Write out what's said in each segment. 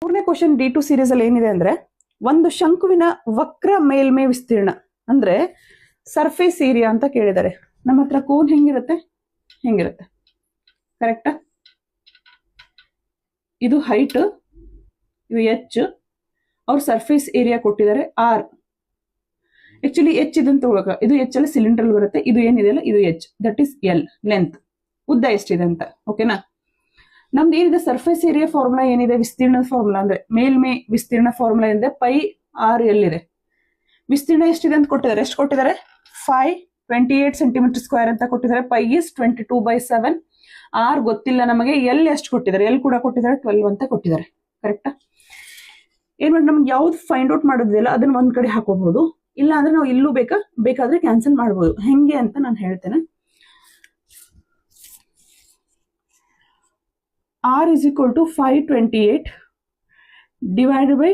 ಮೂರನೇ question D2 series ಅಲ್ಲಿ ಏನಿದೆ ಅಂದ್ರೆ ಒಂದು ಶಂಕುವಿನ ವಕ್ರ ಮೇಲ್ಮೈ ವಿಸ್ತೀರ್ಣ ಅಂದ್ರೆ ಸರ್ಫೇಸ್ ಏರಿಯಾ ಅಂತ ಕೇಳಿದ್ದಾರೆ. ನಮ್ಮ ಹತ್ರ ಕೋನ್ ಹೆಂಗಿರುತ್ತೆ ಕರೆಕ್ಟಾ? ಇದು ಹೈಟ್, ಇದು ಎಚ್, ಅವ್ರ ಸರ್ಫೇಸ್ ಏರಿಯಾ ಕೊಟ್ಟಿದ್ದಾರೆ ಆರ್. ಆಕ್ಚುಲಿ ಎಚ್ ಇದನ್ನ ತಗೋಬೇಕು, ಇದು ಎಚ್ ಅಲ್ಲಿ ಸಿಲಿಂಡರ್ ಬರುತ್ತೆ, ಇದು ಏನಿದೆಯಲ್ಲ ಇದು H, that is L length, ಉದ್ದ ಎಷ್ಟಿದೆ ಅಂತ. ಓಕೆನಾ? ನಮ್ದು ಏನಿದೆ ಸರ್ಫೇಸ್ ಏರಿಯಾ ಫಾರ್ಮುಲಾ ಏನಿದೆ, ವಿಸ್ತೀರ್ಣದ ಫಾರ್ಮುಲಾ ಅಂದ್ರೆ ಮೇಲ್ಮೈ ವಿಸ್ತೀರ್ಣ ಫಾರ್ಮುಲಾ ಏನಿದೆ ಪೈ ಆರ್ ಎಲ್ ಇದೆ. ವಿಸ್ತೀರ್ಣ ಎಷ್ಟಿದೆ ಅಂತ ಕೊಟ್ಟಿದ್ದಾರೆ, ಎಷ್ಟು ಕೊಟ್ಟಿದ್ದಾರೆ? 528 ಸೆಂಟಿಮೀಟರ್ ಸ್ಕ್ವೇರ್ ಅಂತ ಕೊಟ್ಟಿದ್ದಾರೆ. Pi is 22/7. ಆರ್ ಗೊತ್ತಿಲ್ಲ ನಮಗೆ. ಎಲ್ ಎಷ್ಟು ಕೊಟ್ಟಿದ್ದಾರೆ? ಎಲ್ ಕೂಡ ಕೊಟ್ಟಿದ್ದಾರೆ 12 ಅಂತ ಕೊಟ್ಟಿದ್ದಾರೆ. ಕರೆಕ್ಟಾ? ಏನ್ ಮಾಡಿ ನಮ್ಗೆ ಯಾವ್ದು ಫೈಂಡ್ ಔಟ್ ಮಾಡೋದಿಲ್ಲ ಅದನ್ನ ಒಂದ್ ಕಡೆ ಹಾಕೋಬಹುದು, ಇಲ್ಲ ಅಂದ್ರೆ ನಾವು ಇಲ್ಲೂ ಬೇಕಾದ್ರೆ ಕ್ಯಾನ್ಸಲ್ ಮಾಡಬಹುದು. ಹೆಂಗೆ ಅಂತ ನಾನು ಹೇಳ್ತೇನೆ. R is equal to 528 divided by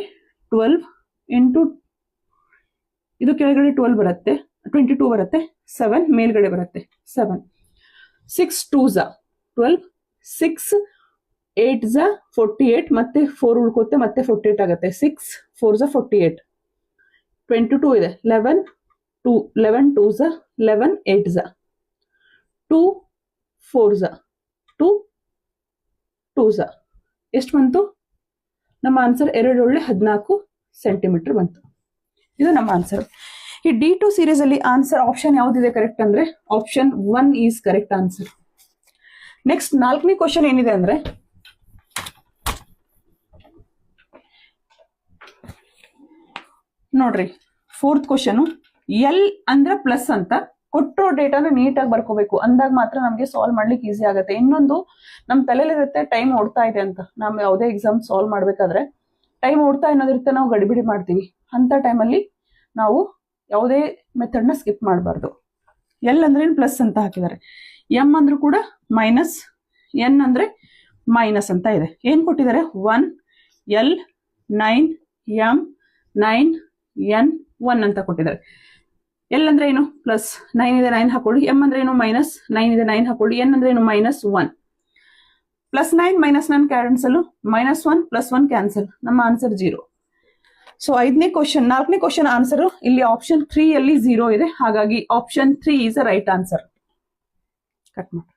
12 into ಇದು ಕೆಳಗಡೆ 12 ಬರುತ್ತೆ, 22 ಬರುತ್ತೆ, 7 ಮೇಲ್ಗಡೆ ಬರುತ್ತೆ 7. 6 2s 12, 6 8s 48, ಮತ್ತೆ 4 ಉಳ್ಕೋತೆ, ಮತ್ತೆ 48 ಆಗುತ್ತೆ. 6 4s 48, 22 ಇದೆ, 11 2s 11, 8s 2 4s 2 2s ಎಷ್ಟು ಬಂತು? ನಮ್ಮ ಆನ್ಸರ್ 14 ಸೆಂಟಿಮೀಟರ್ ಬಂತು. ಇದು ನಮ್ಮ ಆನ್ಸರ್. ಈ D2 ಸೀರೀಸ್ ಅಲ್ಲಿ ಆನ್ಸರ್ ಆಪ್ಷನ್ ಯಾವ್ದಿದೆ ಕರೆಕ್ಟ್ ಅಂದ್ರೆ option 1 is correct answer. Next 4ನೇ ಕ್ವಶನ್ ಏನಿದೆ ಅಂದ್ರೆ ನೋಡ್ರಿ, 4th ಕ್ವಶನ್ ಎಲ್ ಅಂದ್ರೆ ಪ್ಲಸ್ ಅಂತ ಕೊಟ್ಟೋ ಡೇಟಾನ ನೀಟಾಗಿ ಬರ್ಕೋಬೇಕು, ಅಂದಾಗ ಮಾತ್ರ ನಮ್ಗೆ ಸಾಲ್ವ್ ಮಾಡ್ಲಿಕ್ಕೆ ಈಸಿ ಆಗುತ್ತೆ. ಇನ್ನೊಂದು ನಮ್ ತಲೆಯಲ್ಲಿರುತ್ತೆ ಟೈಮ್ ಓಡ್ತಾ ಇದೆ ಅಂತ. ನಾವು ಯಾವುದೇ ಎಕ್ಸಾಮ್ ಸಾಲ್ವ್ ಮಾಡ್ಬೇಕಾದ್ರೆ ಟೈಮ್ ಓಡ್ತಾ ಅನ್ನೋದಿರುತ್ತೆ, ನಾವು ಗಡಿಬಿಡಿ ಮಾಡ್ತೀವಿ. ಅಂತ ಟೈಮಲ್ಲಿ ನಾವು ಯಾವುದೇ ಮೆಥಡ್ ನ ಸ್ಕಿಪ್ ಮಾಡಬಾರ್ದು. ಎಲ್ ಅಂದ್ರೆ ಪ್ಲಸ್ ಅಂತ ಹಾಕಿದ್ದಾರೆ, ಎಂ ಅಂದ್ರೂ ಕೂಡ ಮೈನಸ್, ಎನ್ ಅಂದ್ರೆ ಮೈನಸ್ ಅಂತ ಇದೆ. ಏನ್ ಕೊಟ್ಟಿದ್ದಾರೆ? 1 ಎಲ್ 9 ಎಂ 9 ಎನ್ 1 ಅಂತ ಕೊಟ್ಟಿದ್ದಾರೆ. ಎಲ್ ಅಂದ್ರೆ ಏನು? ಪ್ಲಸ್, 9 ಇದೆ 9 ಹಾಕೊಳ್ಳಿ. ಎಂ ಅಂದ್ರೆ ಏನು? ಮೈನಸ್, 9 ಇದೆ 9 ಹಾಕೊಳ್ಳಿ. ಎನ್ ಅಂದ್ರೆ ಏನು? -1. +9 -9 ಕ್ಯಾನ್ಸಲ್, -1 +1 ಕ್ಯಾನ್ಸಲ್. ನಮ್ಮ ಆನ್ಸರ್ 0. ಸೊ 4ನೇ ಕ್ವಶನ್ ಆನ್ಸರ್ ಇಲ್ಲಿ ಆಪ್ಷನ್ 3 ಅಲ್ಲಿ 0 ಇದೆ. ಹಾಗಾಗಿ option 3 is a right answer. Cut ಮಾಡಿ.